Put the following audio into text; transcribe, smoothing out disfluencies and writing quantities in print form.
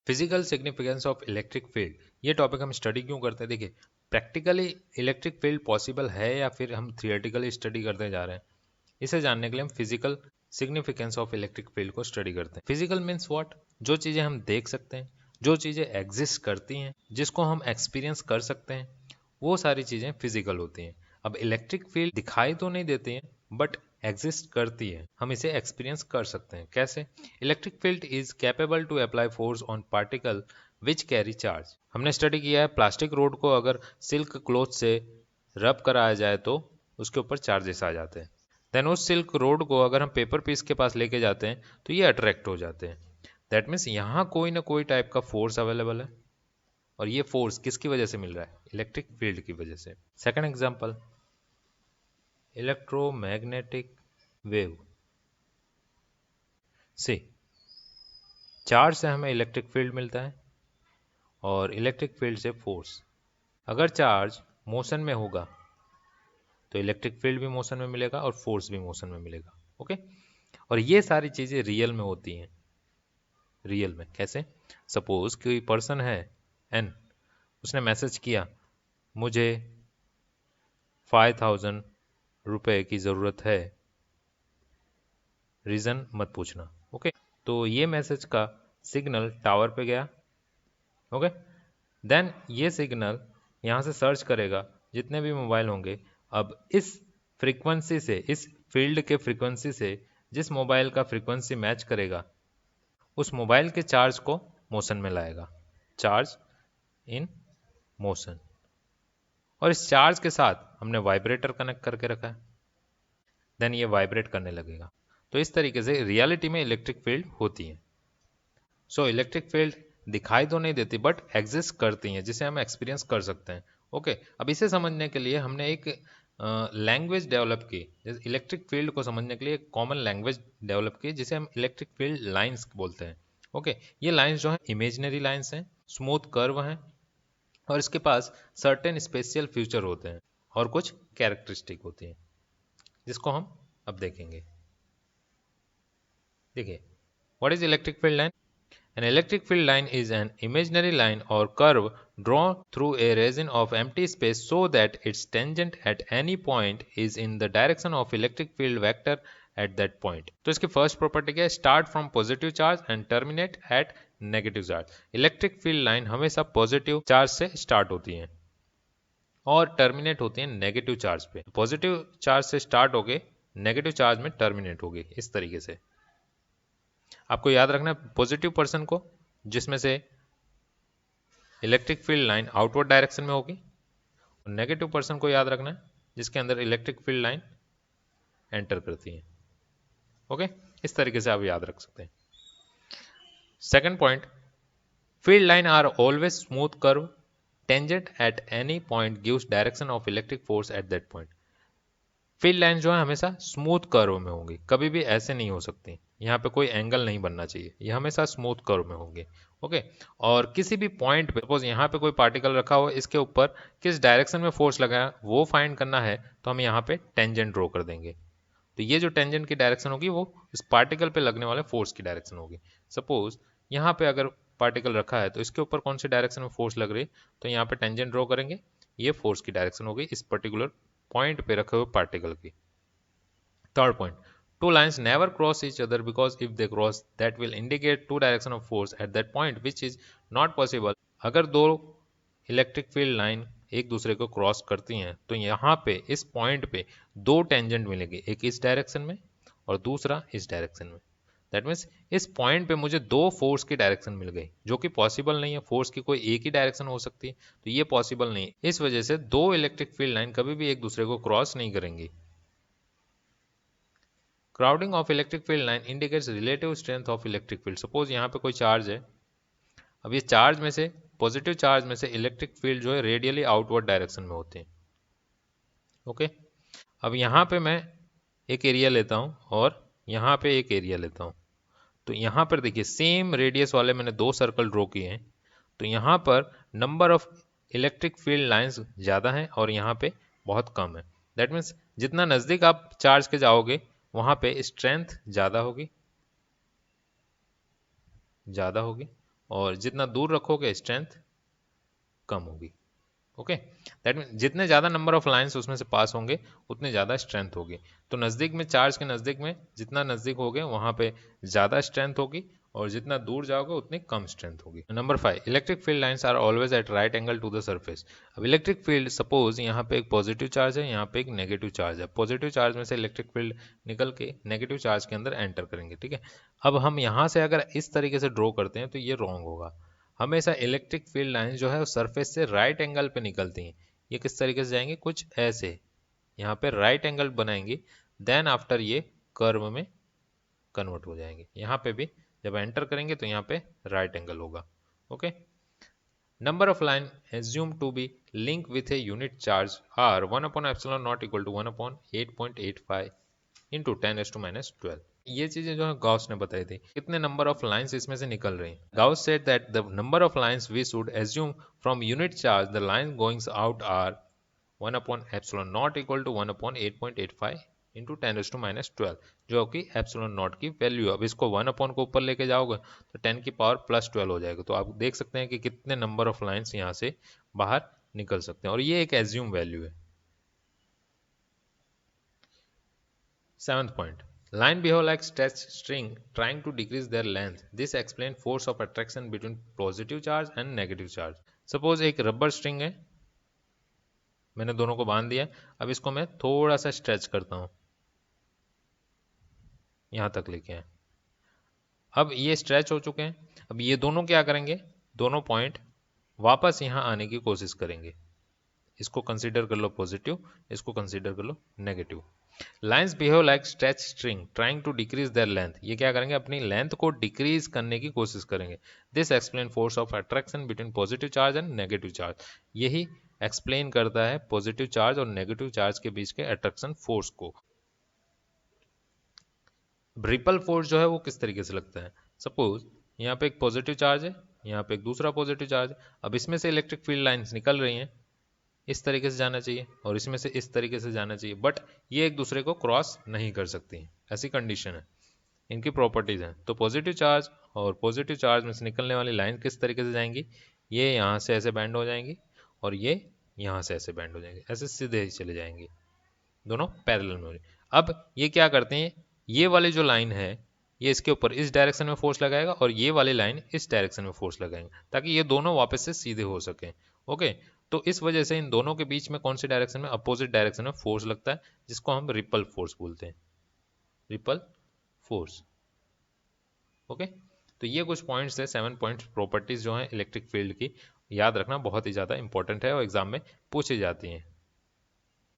Physical significance of electric field, ये topic हम study क्यों करते हैं? देखिए, प्रैक्टिकली इलेक्ट्रिक फील्ड पॉसिबल है या फिर हम थियोरेटिकली स्टडी करते जा रहे हैं, इसे जानने के लिए हम physical significance of electric field को स्टडी करते हैं। Physical means what? जो चीज़ें हम देख सकते हैं, जो चीज़ें एग्जिस्ट करती हैं, जिसको हम एक्सपीरियंस कर सकते हैं, वो सारी चीज़ें फिजिकल होती हैं। अब इलेक्ट्रिक फील्ड दिखाई तो नहीं देती हैं बट एग्जिस्ट करती है, हम इसे एक्सपीरियंस कर सकते हैं। कैसे? Electric field is capable to apply force on particle which carry charge. हमने स्टडी किया है प्लास्टिक रोड को अगर सिल्क क्लॉथ से रब कराया जाए तो उसके ऊपर चार्जेस आ जाते हैं। देन उस सिल्क रोड को अगर हम पेपर पीस के पास लेके जाते हैं तो ये अट्रैक्ट हो जाते हैं। दैट मीन्स यहाँ कोई ना कोई टाइप का फोर्स अवेलेबल है, और ये फोर्स किसकी वजह से मिल रहा है? इलेक्ट्रिक फील्ड की वजह से। सेकंड एग्जांपल, इलेक्ट्रोमैग्नेटिक वेव से चार्ज से हमें इलेक्ट्रिक फील्ड मिलता है और इलेक्ट्रिक फील्ड से फोर्स। अगर चार्ज मोशन में होगा तो इलेक्ट्रिक फील्ड भी मोशन में मिलेगा और फोर्स भी मोशन में मिलेगा। ओके, और ये सारी चीज़ें रियल में होती हैं। रियल में कैसे? सपोज कोई पर्सन है एन, उसने मैसेज किया मुझे 5000 रुपए की ज़रूरत है, रीज़न मत पूछना। ओके, तो ये मैसेज का सिग्नल टावर पे गया। ओके, देन ये सिग्नल यहाँ से सर्च करेगा जितने भी मोबाइल होंगे। अब इस फ्रीक्वेंसी से, इस फील्ड के फ्रीक्वेंसी से जिस मोबाइल का फ्रीक्वेंसी मैच करेगा उस मोबाइल के चार्ज को मोशन में लाएगा। Charge in motion. और इस चार्ज के साथ हमने वाइब्रेटर कनेक्ट करके रखा है, देन ये वाइब्रेट करने लगेगा। तो इस तरीके से रियलिटी में इलेक्ट्रिक फील्ड होती है। सो इलेक्ट्रिक फील्ड दिखाई तो नहीं देती बट एग्जिस्ट करती हैं, जिसे हम एक्सपीरियंस कर सकते हैं। ओके, अब इसे समझने के लिए हमने एक लैंग्वेज डेवलप की। जैसे इलेक्ट्रिक फील्ड को समझने के लिए एक कॉमन लैंग्वेज डेवलप की जिसे हम इलेक्ट्रिक फील्ड लाइंस बोलते हैं। ओके, ये लाइंस जो हैं इमेजिनरी लाइंस हैं, स्मूथ कर्व हैं, और इसके पास सर्टेन स्पेशियल फीचर होते हैं और कुछ कैरेक्टरिस्टिक होती हैं जिसको हम अब देखेंगे। देखिए, what is electric field line? An electric field line is an imaginary line or curve drawn through a region of empty space so that its tangent at any point is in the direction of electric field vector at that point. तो इसकी first property क्या है? Start from positive charge and terminate at negative charge. Electric field line हमेशा positive charge से start होती है और terminate होती है नेगेटिव चार्ज पे। पॉजिटिव चार्ज से स्टार्ट होके नेगेटिव चार्ज में टर्मिनेट होगी। इस तरीके से आपको याद रखना है पॉजिटिव पर्सन को, जिसमें से electric field line outward direction में होगी, और नेगेटिव पर्सन को याद रखना है जिसके अंदर इलेक्ट्रिक फील्ड लाइन एंटर करती है। ओके, इस तरीके से आप याद रख सकते हैं। Second point, field line are always smooth curve, tangent at any point gives direction of electric force at that point. Field line जो है हमेशा स्मूथ कर्व में होंगी, कभी भी ऐसे नहीं हो सकती। यहाँ पे कोई एंगल नहीं बनना चाहिए, ये हमेशा स्मूथ कर्व में होंगे। ओके, और किसी भी पॉइंट पे सपोज यहाँ पे कोई पार्टिकल रखा हो, इसके ऊपर किस डायरेक्शन में फोर्स लगा है वो फाइंड करना है तो हम यहाँ पे टेंजेंट ड्रॉ कर देंगे। तो ये जो टेंजेंट की डायरेक्शन होगी वो इस पार्टिकल पे लगने वाले फोर्स की डायरेक्शन होगी। सपोज यहाँ पे अगर पार्टिकल रखा है तो इसके ऊपर कौन सी डायरेक्शन में फोर्स लग रही है, तो यहाँ पे टेंजेंट ड्रॉ करेंगे, ये फोर्स की डायरेक्शन होगी इस पर्टिकुलर पॉइंट पे रखे हुए पार्टिकल की। Third point, two lines never cross each other because if they cross that will indicate two direction of force at that point which is not possible। अगर दो electric field line एक दूसरे को cross करती हैं तो यहाँ पे इस पॉइंट पे दो टेंजेंट मिलेंगे, एक इस डायरेक्शन में और दूसरा इस डायरेक्शन में। दैट मीन्स इस पॉइंट पे मुझे दो फोर्स की डायरेक्शन मिल गई, जो कि पॉसिबल नहीं है। फोर्स की कोई एक ही डायरेक्शन हो सकती है, तो ये पॉसिबल नहीं है। इस वजह से दो इलेक्ट्रिक फील्ड लाइन कभी भी एक दूसरे को क्रॉस नहीं करेंगी। Crowding of electric field line indicates relative strength of electric field. Suppose यहाँ पे कोई चार्ज है, अब ये चार्ज में से, पॉजिटिव चार्ज में से इलेक्ट्रिक फील्ड जो है रेडियली आउटवर्ड डायरेक्शन में होते हैं। ओके, अब यहाँ पे मैं एक एरिया लेता हूँ और यहाँ पे एक एरिया लेता हूँ, तो यहाँ पर देखिए सेम रेडियस वाले मैंने दो सर्कल ड्रॉ किए हैं, तो यहाँ पर number of electric field lines ज़्यादा हैं और यहाँ पे बहुत कम है। दैट मीन्स जितना नज़दीक आप चार्ज के जाओगे वहाँ पे स्ट्रेंथ ज़्यादा होगी, और जितना दूर रखोगे स्ट्रेंथ कम होगी। ओके, दैट मीन जितने ज़्यादा नंबर ऑफ लाइंस उसमें से पास होंगे उतनी ज़्यादा स्ट्रेंथ होगी। तो नज़दीक में, चार्ज के नज़दीक में जितना नज़दीक होगे वहाँ पे ज़्यादा स्ट्रेंथ होगी, और जितना दूर जाओगे उतनी कम स्ट्रेंथ होगी। Number 5, electric field lines are always at right angle to the surface. अब इलेक्ट्रिक फील्ड, सपोज यहाँ पे एक पॉजिटिव चार्ज है, यहाँ पे एक नेगेटिव चार्ज है। पॉजिटिव चार्ज में से इलेक्ट्रिक फील्ड निकल के नेगेटिव चार्ज के अंदर एंटर करेंगे, ठीक है। अब हम यहाँ से अगर इस तरीके से ड्रॉ करते हैं तो ये रॉन्ग होगा। हमेशा इलेक्ट्रिक फील्ड लाइन जो है वो सरफेस से राइट एंगल पे निकलती हैं। ये किस तरीके से जाएंगे, कुछ ऐसे यहाँ पे राइट एंगल बनाएंगे, देन आफ्टर ये कर्व में कन्वर्ट हो जाएंगे। यहाँ पे भी जब एंटर करेंगे तो यहाँ पे राइट एंगल होगा। Okay, number of line assume to be link with a unit charge are 1/ε0 equal to 1/8.85 into 10⁻²। ये चीजें जो है गॉस ने बताई थी, कितने नंबर ऑफ लाइंस इसमें से निकल रही हैं। Gauss said that the number of lines we should assume from unit charge the line goings out are 1/ε0 equal to 1/8.85 into 10⁻², जो कि ε0 की वैल्यू है। अब इसको 1 को ऊपर लेके जाओगे तो 10 की पावर +12 हो जाएगा। तो आप देख सकते हैं कि कितने नंबर ऑफ लाइंस यहाँ से बाहर निकल सकते हैं, और ये एक एज्यूम वैल्यू है। 7th point, line behave like stretched string trying to decrease their length. This explain force of attraction between positive charge and negative charge. Suppose एक रबर स्ट्रिंग है, मैंने दोनों को बांध दिया। अब इसको मैं थोड़ा सा स्ट्रेच करता हूं, यहां तक लेके आए। अब ये स्ट्रेच हो चुके हैं। अब ये दोनों क्या करेंगे, दोनों पॉइंट वापस यहां आने की कोशिश करेंगे। इसको कंसीडर कर लो पॉजिटिव, इसको कंसीडर कर लो negative. Lines behave like stretch string trying to decrease their length. ये क्या करेंगे, अपनी लेंथ को डिक्रीज करने की कोशिश करेंगे। This explain force of attraction between positive charge and negative charge. यही एक्सप्लेन करता है पॉजिटिव चार्ज और नेगेटिव चार्ज के बीच के अट्रैक्शन फोर्स को। रिपल फोर्स जो है वो किस तरीके से लगता है, सपोज यहाँ पे एक पॉजिटिव चार्ज है, यहाँ पे एक दूसरा पॉजिटिव चार्ज है। अब इसमें से इलेक्ट्रिक फील्ड लाइंस निकल रही हैं, इस तरीके से जाना चाहिए और इसमें से इस तरीके से जाना चाहिए, बट ये एक दूसरे को क्रॉस नहीं कर सकती, ऐसी कंडीशन है, इनकी प्रॉपर्टीज हैं। तो पॉजिटिव चार्ज और पॉजिटिव चार्ज में से निकलने वाली लाइन किस तरीके से जाएंगी, ये यहाँ से ऐसे बैंड हो जाएंगी और ये यहाँ से ऐसे बैंड हो जाएंगे, ऐसे सीधे ही चले जाएंगे, दोनों पैरेलल में हो रही। अब ये क्या करते हैं, ये वाली जो लाइन है ये इसके ऊपर इस डायरेक्शन में फोर्स लगाएगा और ये वाली लाइन इस डायरेक्शन में फोर्स लगाएंगे, ताकि ये दोनों वापस से सीधे हो सके। ओके, तो इस वजह से इन दोनों के बीच में कौन सी डायरेक्शन में, अपोजिट डायरेक्शन में फोर्स लगता है, जिसको हम रिपल फोर्स बोलते हैं, रिपल फोर्स। ओके, तो ये कुछ पॉइंट्स है, 7 पॉइंट्स प्रॉपर्टीज जो हैं इलेक्ट्रिक फील्ड की, याद रखना बहुत ही ज़्यादा इंपॉर्टेंट है और एग्जाम में पूछी जाती हैं।